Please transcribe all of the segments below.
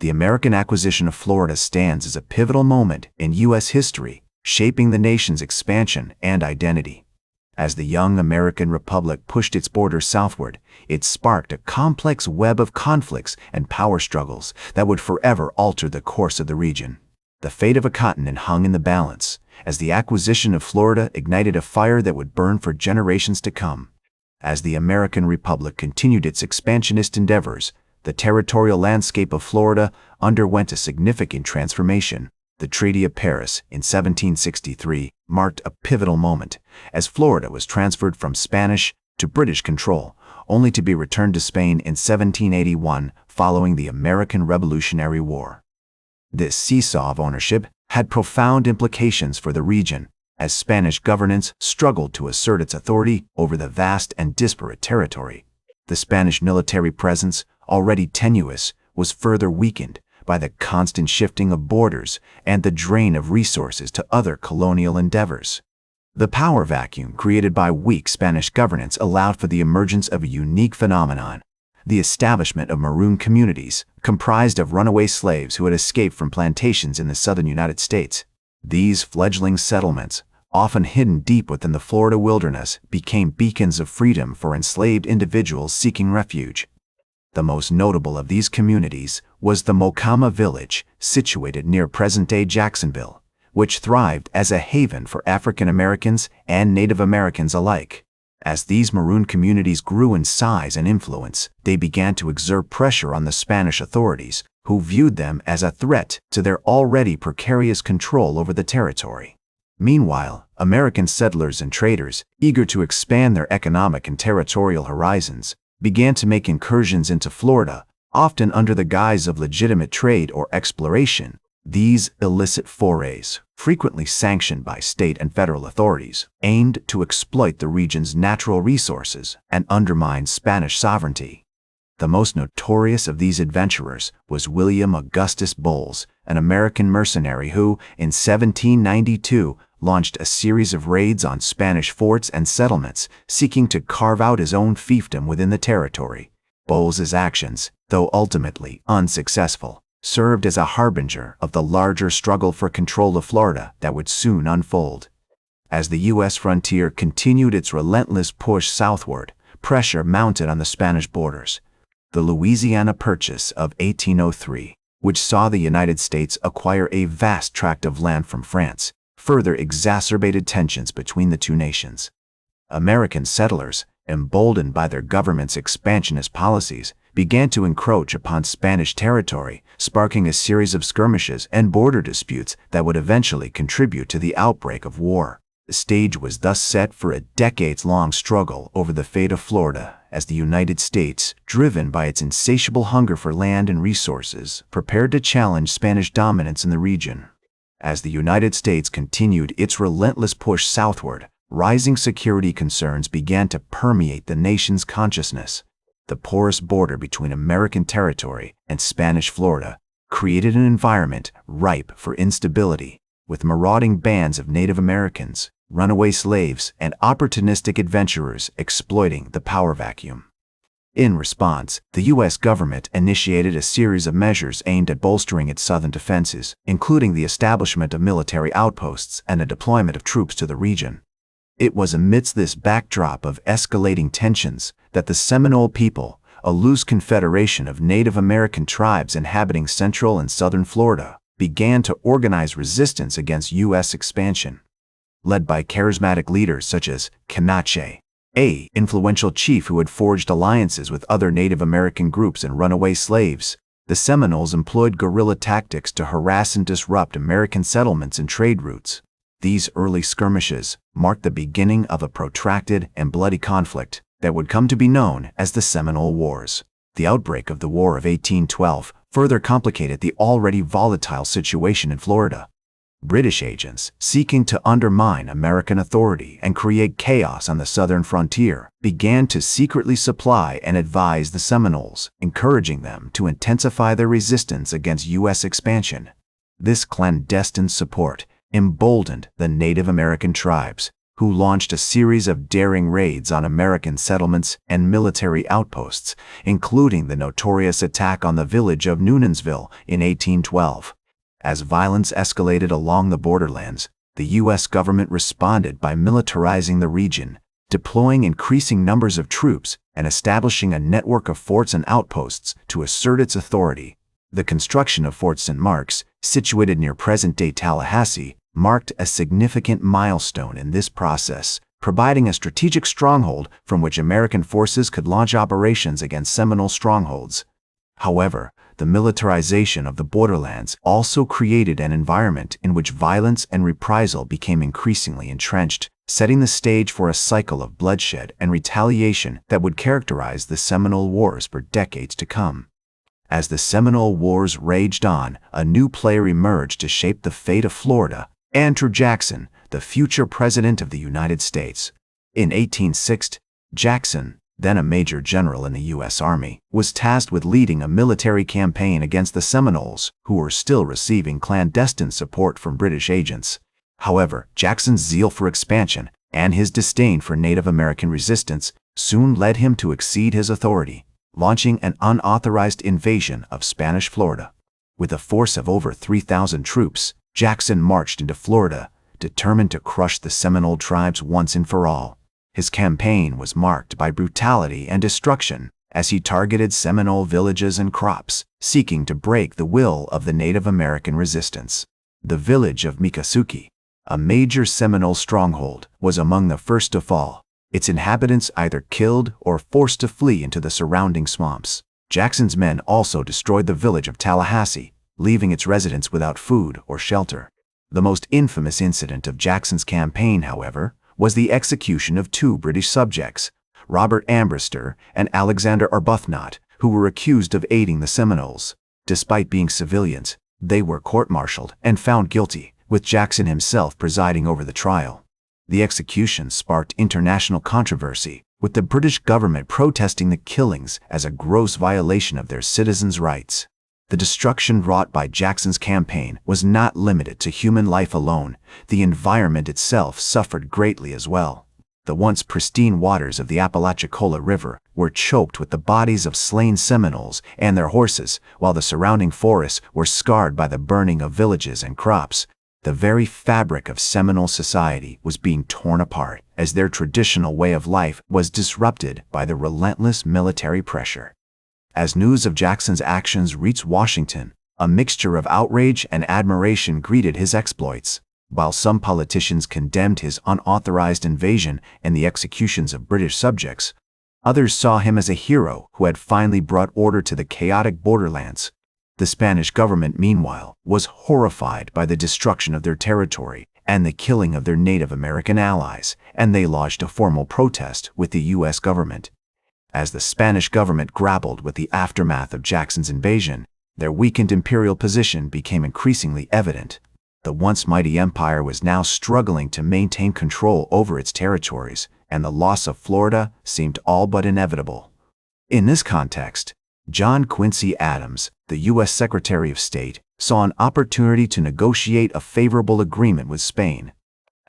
The American acquisition of Florida stands as a pivotal moment in U.S. history, shaping the nation's expansion and identity. As the young American republic pushed its borders southward, it sparked a complex web of conflicts and power struggles that would forever alter the course of the region. The fate of a continent hung in the balance, as the acquisition of Florida ignited a fire that would burn for generations to come. As the American Republic continued its expansionist endeavors, the territorial landscape of Florida underwent a significant transformation. The Treaty of Paris in 1763 marked a pivotal moment, as Florida was transferred from Spanish to British control, only to be returned to Spain in 1781 following the American Revolutionary War. This seesaw of ownership had profound implications for the region, as Spanish governance struggled to assert its authority over the vast and disparate territory. The Spanish military presence, already tenuous, was further weakened by the constant shifting of borders and the drain of resources to other colonial endeavors. The power vacuum created by weak Spanish governance allowed for the emergence of a unique phenomenon: the establishment of maroon communities, comprised of runaway slaves who had escaped from plantations in the southern United States. These fledgling settlements, often hidden deep within the Florida wilderness, became beacons of freedom for enslaved individuals seeking refuge. The most notable of these communities was the Mocama village, situated near present-day Jacksonville, which thrived as a haven for African Americans and Native Americans alike. As these maroon communities grew in size and influence, they began to exert pressure on the Spanish authorities, who viewed them as a threat to their already precarious control over the territory. Meanwhile, American settlers and traders, eager to expand their economic and territorial horizons, began to make incursions into Florida, often under the guise of legitimate trade or exploration. These illicit forays, frequently sanctioned by state and federal authorities, aimed to exploit the region's natural resources and undermine Spanish sovereignty. The most notorious of these adventurers was William Augustus Bowles, an American mercenary who, in 1792, launched a series of raids on Spanish forts and settlements, seeking to carve out his own fiefdom within the territory. Bowles's actions, though ultimately unsuccessful, served as a harbinger of the larger struggle for control of Florida that would soon unfold. As the U.S. frontier continued its relentless push southward, pressure mounted on the Spanish borders. The Louisiana Purchase of 1803, which saw the United States acquire a vast tract of land from France, further exacerbated tensions between the two nations. American settlers, emboldened by their government's expansionist policies, began to encroach upon Spanish territory, sparking a series of skirmishes and border disputes that would eventually contribute to the outbreak of war. The stage was thus set for a decades-long struggle over the fate of Florida, as the United States, driven by its insatiable hunger for land and resources, prepared to challenge Spanish dominance in the region. As the United States continued its relentless push southward, rising security concerns began to permeate the nation's consciousness. The porous border between American territory and Spanish Florida created an environment ripe for instability, with marauding bands of Native Americans, runaway slaves, and opportunistic adventurers exploiting the power vacuum. In response, the U.S. government initiated a series of measures aimed at bolstering its southern defenses, including the establishment of military outposts and a deployment of troops to the region. It was amidst this backdrop of escalating tensions that the Seminole people, a loose confederation of Native American tribes inhabiting central and southern Florida, began to organize resistance against U.S. expansion. Led by charismatic leaders such as Comanche, an influential chief who had forged alliances with other Native American groups and runaway slaves, the Seminoles employed guerrilla tactics to harass and disrupt American settlements and trade routes. These early skirmishes marked the beginning of a protracted and bloody conflict that would come to be known as the Seminole Wars. The outbreak of the War of 1812 further complicated the already volatile situation in Florida. British agents, seeking to undermine American authority and create chaos on the southern frontier, began to secretly supply and advise the Seminoles, encouraging them to intensify their resistance against U.S. expansion. This clandestine support emboldened the Native American tribes, who launched a series of daring raids on American settlements and military outposts, including the notorious attack on the village of Noonanville in 1812. As violence escalated along the borderlands, the U.S. government responded by militarizing the region, deploying increasing numbers of troops and establishing a network of forts and outposts to assert its authority. The construction of Fort St. Mark's, situated near present-day Tallahassee, marked a significant milestone in this process, providing a strategic stronghold from which American forces could launch operations against Seminole strongholds. However, the militarization of the borderlands also created an environment in which violence and reprisal became increasingly entrenched, setting the stage for a cycle of bloodshed and retaliation that would characterize the Seminole Wars for decades to come. As the Seminole Wars raged on, a new player emerged to shape the fate of Florida: Andrew Jackson, the future President of the United States. In 1860, Jackson, then a major general in the U.S. Army, was tasked with leading a military campaign against the Seminoles, who were still receiving clandestine support from British agents. However, Jackson's zeal for expansion and his disdain for Native American resistance soon led him to exceed his authority, launching an unauthorized invasion of Spanish Florida. With a force of over 3,000 troops, Jackson marched into Florida, determined to crush the Seminole tribes once and for all. His campaign was marked by brutality and destruction, as he targeted Seminole villages and crops, seeking to break the will of the Native American resistance. The village of Miccosukee, a major Seminole stronghold, was among the first to fall, its inhabitants either killed or forced to flee into the surrounding swamps. Jackson's men also destroyed the village of Tallahassee, leaving its residents without food or shelter. The most infamous incident of Jackson's campaign, however, was the execution of two British subjects, Robert Ambrister and Alexander Arbuthnot, who were accused of aiding the Seminoles. Despite being civilians, they were court-martialed and found guilty, with Jackson himself presiding over the trial. The execution sparked international controversy, with the British government protesting the killings as a gross violation of their citizens' rights. The destruction wrought by Jackson's campaign was not limited to human life alone. The environment itself suffered greatly as well. The once pristine waters of the Apalachicola River were choked with the bodies of slain Seminoles and their horses, while the surrounding forests were scarred by the burning of villages and crops. The very fabric of Seminole society was being torn apart, as their traditional way of life was disrupted by the relentless military pressure. As news of Jackson's actions reached Washington, a mixture of outrage and admiration greeted his exploits. While some politicians condemned his unauthorized invasion and the executions of British subjects, others saw him as a hero who had finally brought order to the chaotic borderlands. The Spanish government, meanwhile, was horrified by the destruction of their territory and the killing of their Native American allies, and they lodged a formal protest with the U.S. government. As the Spanish government grappled with the aftermath of Jackson's invasion, their weakened imperial position became increasingly evident. The once mighty empire was now struggling to maintain control over its territories, and the loss of Florida seemed all but inevitable. In this context, John Quincy Adams, the U.S. Secretary of State, saw an opportunity to negotiate a favorable agreement with Spain.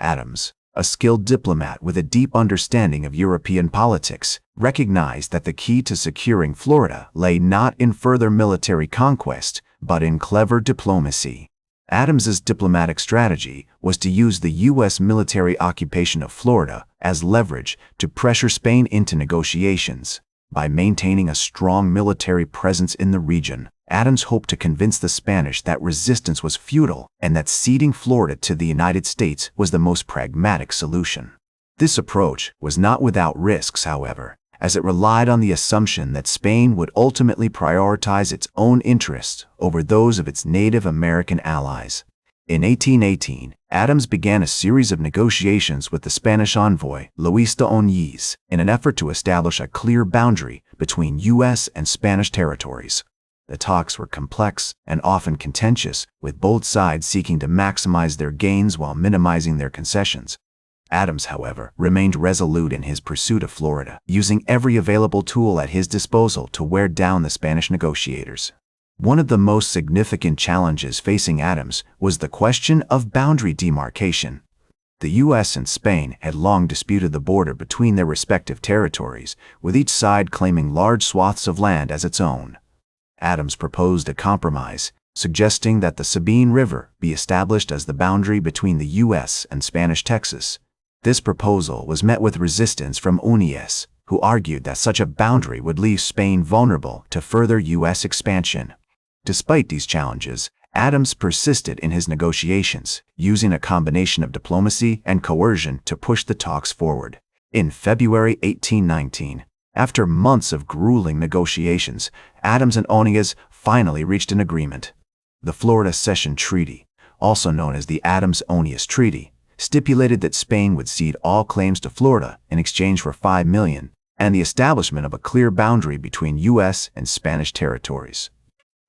Adams, a skilled diplomat with a deep understanding of European politics, recognized that the key to securing Florida lay not in further military conquest, but in clever diplomacy. Adams's diplomatic strategy was to use the U.S. military occupation of Florida as leverage to pressure Spain into negotiations. By maintaining a strong military presence in the region, Adams hoped to convince the Spanish that resistance was futile and that ceding Florida to the United States was the most pragmatic solution. This approach was not without risks, however, as it relied on the assumption that Spain would ultimately prioritize its own interests over those of its Native American allies. In 1818, Adams began a series of negotiations with the Spanish envoy, Luis de Oñez, in an effort to establish a clear boundary between U.S. and Spanish territories. The talks were complex and often contentious, with both sides seeking to maximize their gains while minimizing their concessions. Adams, however, remained resolute in his pursuit of Florida, using every available tool at his disposal to wear down the Spanish negotiators. One of the most significant challenges facing Adams was the question of boundary demarcation. The U.S. and Spain had long disputed the border between their respective territories, with each side claiming large swaths of land as its own. Adams proposed a compromise, suggesting that the Sabine River be established as the boundary between the U.S. and Spanish Texas. This proposal was met with resistance from Núñez, who argued that such a boundary would leave Spain vulnerable to further U.S. expansion. Despite these challenges, Adams persisted in his negotiations, using a combination of diplomacy and coercion to push the talks forward. In February 1819, after months of grueling negotiations, Adams and Núñez finally reached an agreement. The Florida Cession Treaty, also known as the Adams-Núñez Treaty, stipulated that Spain would cede all claims to Florida in exchange for $5 million and the establishment of a clear boundary between U.S. and Spanish territories.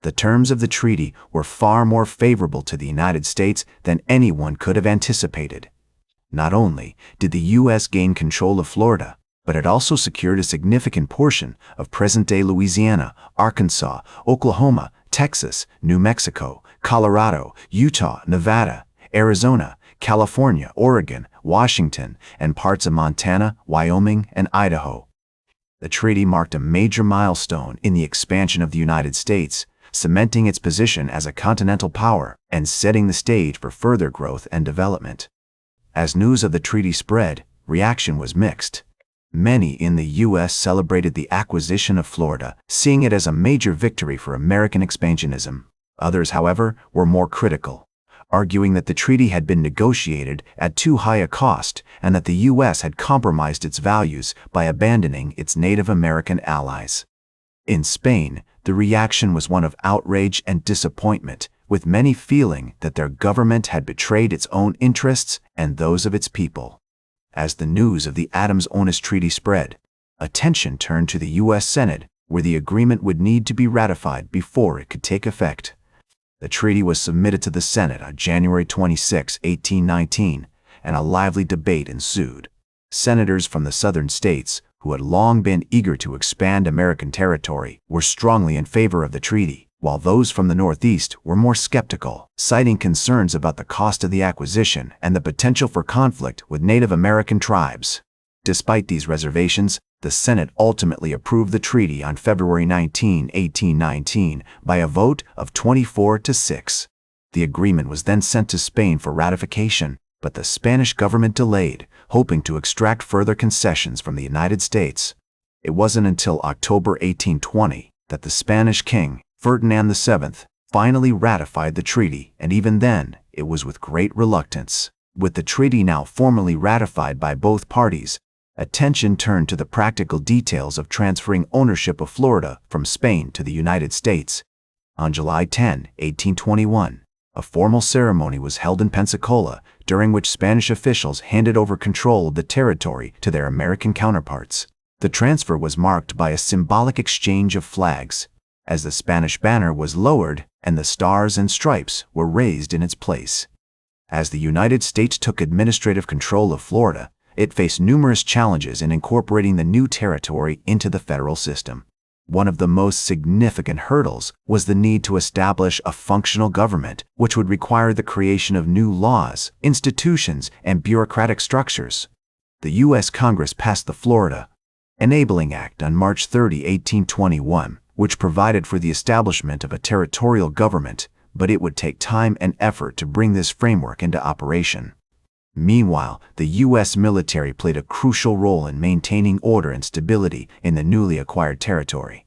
The terms of the treaty were far more favorable to the United States than anyone could have anticipated. Not only did the U.S. gain control of Florida, but it also secured a significant portion of present-day Louisiana, Arkansas, Oklahoma, Texas, New Mexico, Colorado, Utah, Nevada, Arizona, California, Oregon, Washington, and parts of Montana, Wyoming, and Idaho. The treaty marked a major milestone in the expansion of the United States, cementing its position as a continental power and setting the stage for further growth and development. As news of the treaty spread, reaction was mixed. Many in the U.S. celebrated the acquisition of Florida, seeing it as a major victory for American expansionism. Others, however, were more critical, arguing that the treaty had been negotiated at too high a cost and that the U.S. had compromised its values by abandoning its Native American allies. In Spain, the reaction was one of outrage and disappointment, with many feeling that their government had betrayed its own interests and those of its people. As the news of the Adams-Núñez Treaty spread, attention turned to the U.S. Senate, where the agreement would need to be ratified before it could take effect. The treaty was submitted to the Senate on January 26, 1819, and a lively debate ensued. Senators from the southern states, who had long been eager to expand American territory, were strongly in favor of the treaty, while those from the Northeast were more skeptical, citing concerns about the cost of the acquisition and the potential for conflict with Native American tribes. Despite these reservations, the Senate ultimately approved the treaty on February 19, 1819, by a vote of 24-6. The agreement was then sent to Spain for ratification, but the Spanish government delayed, hoping to extract further concessions from the United States. It wasn't until October 1820 that the Spanish king, Ferdinand VII, finally ratified the treaty, and even then, it was with great reluctance. With the treaty now formally ratified by both parties, attention turned to the practical details of transferring ownership of Florida from Spain to the United States. On July 10, 1821, a formal ceremony was held in Pensacola, during which Spanish officials handed over control of the territory to their American counterparts. The transfer was marked by a symbolic exchange of flags, as the Spanish banner was lowered and the stars and stripes were raised in its place. As the United States took administrative control of Florida, it faced numerous challenges in incorporating the new territory into the federal system. One of the most significant hurdles was the need to establish a functional government, which would require the creation of new laws, institutions, and bureaucratic structures. The U.S. Congress passed the Florida Enabling Act on March 30, 1821, which provided for the establishment of a territorial government, but it would take time and effort to bring this framework into operation. Meanwhile, the U.S. military played a crucial role in maintaining order and stability in the newly acquired territory.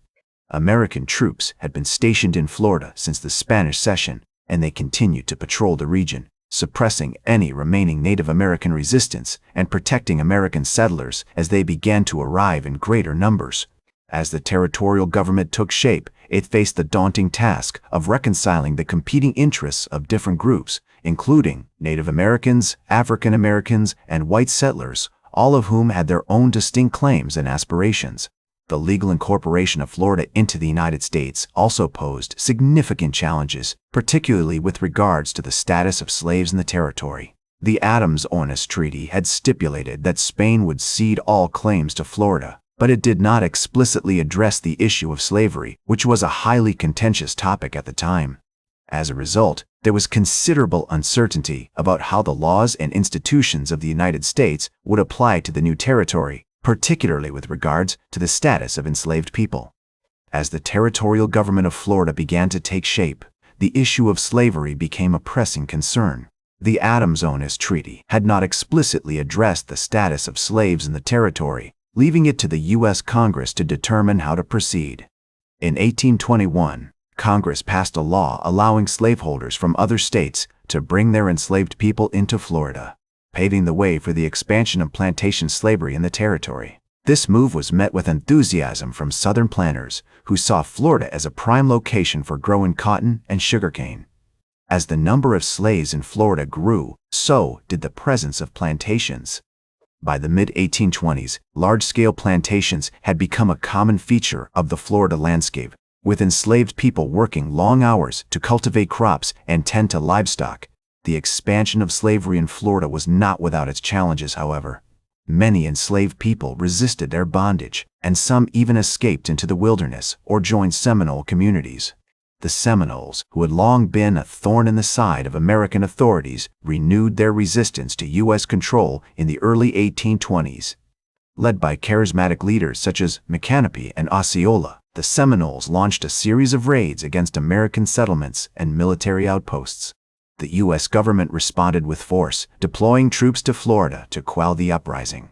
American troops had been stationed in Florida since the Spanish Cession, and they continued to patrol the region, suppressing any remaining Native American resistance and protecting American settlers as they began to arrive in greater numbers. As the territorial government took shape, it faced the daunting task of reconciling the competing interests of different groups, including Native Americans, African Americans, and white settlers, all of whom had their own distinct claims and aspirations. The legal incorporation of Florida into the United States also posed significant challenges, particularly with regards to the status of slaves in the territory. The Adams-Núñez Treaty had stipulated that Spain would cede all claims to Florida, but it did not explicitly address the issue of slavery, which was a highly contentious topic at the time. As a result, there was considerable uncertainty about how the laws and institutions of the United States would apply to the new territory, particularly with regards to the status of enslaved people. As the territorial government of Florida began to take shape, the issue of slavery became a pressing concern. The Adams-Onis Treaty had not explicitly addressed the status of slaves in the territory, leaving it to the U.S. Congress to determine how to proceed. In 1821, Congress passed a law allowing slaveholders from other states to bring their enslaved people into Florida, paving the way for the expansion of plantation slavery in the territory. This move was met with enthusiasm from Southern planters, who saw Florida as a prime location for growing cotton and sugarcane. As the number of slaves in Florida grew, so did the presence of plantations. By the mid-1820s, large-scale plantations had become a common feature of the Florida landscape, with enslaved people working long hours to cultivate crops and tend to livestock. The expansion of slavery in Florida was not without its challenges, however. Many enslaved people resisted their bondage, and some even escaped into the wilderness or joined Seminole communities. The Seminoles, who had long been a thorn in the side of American authorities, renewed their resistance to U.S. control in the early 1820s. Led by charismatic leaders such as Micanopy and Osceola, the Seminoles launched a series of raids against American settlements and military outposts. The U.S. government responded with force, deploying troops to Florida to quell the uprising.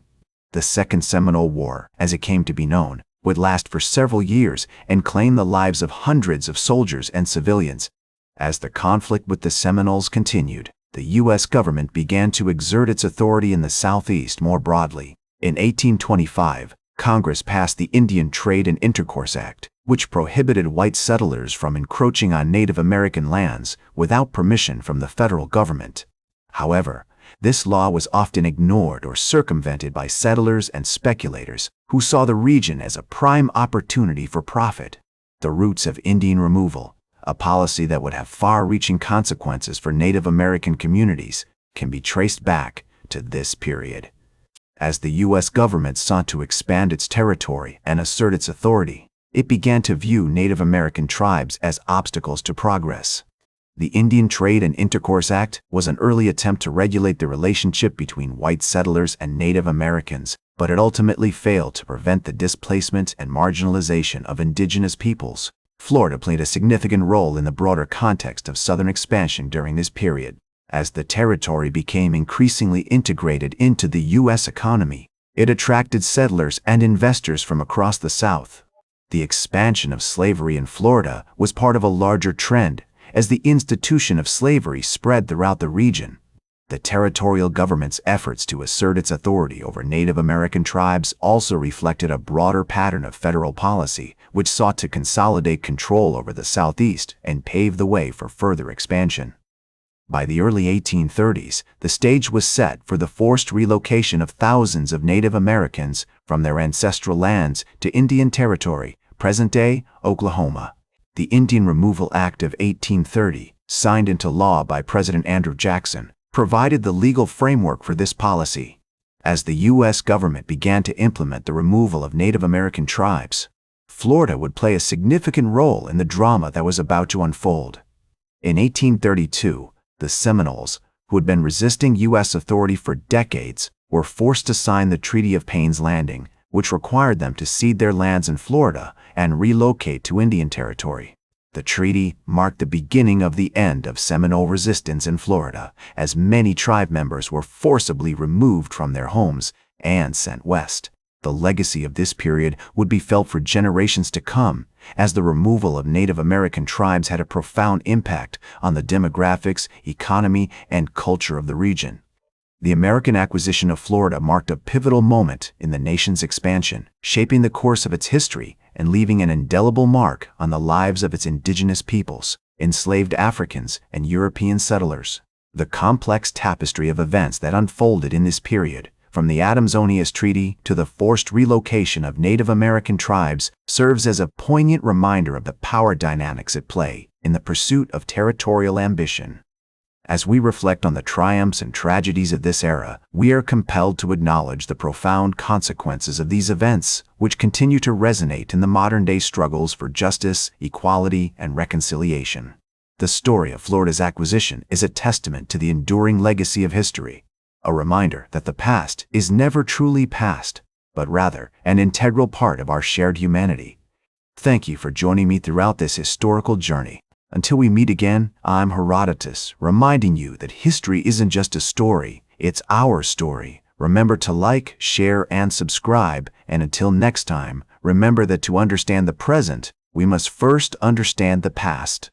The Second Seminole War, as it came to be known, would last for several years and claim the lives of hundreds of soldiers and civilians. As the conflict with the Seminoles continued, the U.S. government began to exert its authority in the Southeast more broadly. In 1825, Congress passed the Indian Trade and Intercourse Act, which prohibited white settlers from encroaching on Native American lands without permission from the federal government. However, this law was often ignored or circumvented by settlers and speculators who saw the region as a prime opportunity for profit. The roots of Indian removal, a policy that would have far-reaching consequences for Native American communities, can be traced back to this period. As the U.S. government sought to expand its territory and assert its authority, it began to view Native American tribes as obstacles to progress. The Indian Trade and Intercourse Act was an early attempt to regulate the relationship between white settlers and Native Americans, but it ultimately failed to prevent the displacement and marginalization of indigenous peoples. Florida played a significant role in the broader context of Southern expansion during this period. As the territory became increasingly integrated into the U.S. economy, it attracted settlers and investors from across the South. The expansion of slavery in Florida was part of a larger trend, as the institution of slavery spread throughout the region. The territorial government's efforts to assert its authority over Native American tribes also reflected a broader pattern of federal policy, which sought to consolidate control over the Southeast and pave the way for further expansion. By the early 1830s, the stage was set for the forced relocation of thousands of Native Americans from their ancestral lands to Indian Territory, present-day Oklahoma. The Indian Removal Act of 1830, signed into law by President Andrew Jackson, provided the legal framework for this policy. As the U.S. government began to implement the removal of Native American tribes, Florida would play a significant role in the drama that was about to unfold. In 1832, the Seminoles, who had been resisting U.S. authority for decades, were forced to sign the Treaty of Payne's Landing, which required them to cede their lands in Florida and relocate to Indian Territory. The treaty marked the beginning of the end of Seminole resistance in Florida, as many tribe members were forcibly removed from their homes and sent west. The legacy of this period would be felt for generations to come, as the removal of Native American tribes had a profound impact on the demographics, economy, and culture of the region. The American acquisition of Florida marked a pivotal moment in the nation's expansion, shaping the course of its history and leaving an indelible mark on the lives of its indigenous peoples, enslaved Africans, and European settlers. The complex tapestry of events that unfolded in this period, from the Adams-Onis Treaty to the forced relocation of Native American tribes, serves as a poignant reminder of the power dynamics at play in the pursuit of territorial ambition. As we reflect on the triumphs and tragedies of this era, we are compelled to acknowledge the profound consequences of these events, which continue to resonate in the modern-day struggles for justice, equality, and reconciliation. The The story of Florida's acquisition is a testament to the enduring legacy of history, a reminder that the past is never truly past, but rather an integral part of our shared humanity. Thank you for joining me throughout this historical journey. Until we meet again, I'm Herodotus, reminding you that history isn't just a story, it's our story. Remember to like, share, and subscribe, and until next time, remember that to understand the present, we must first understand the past.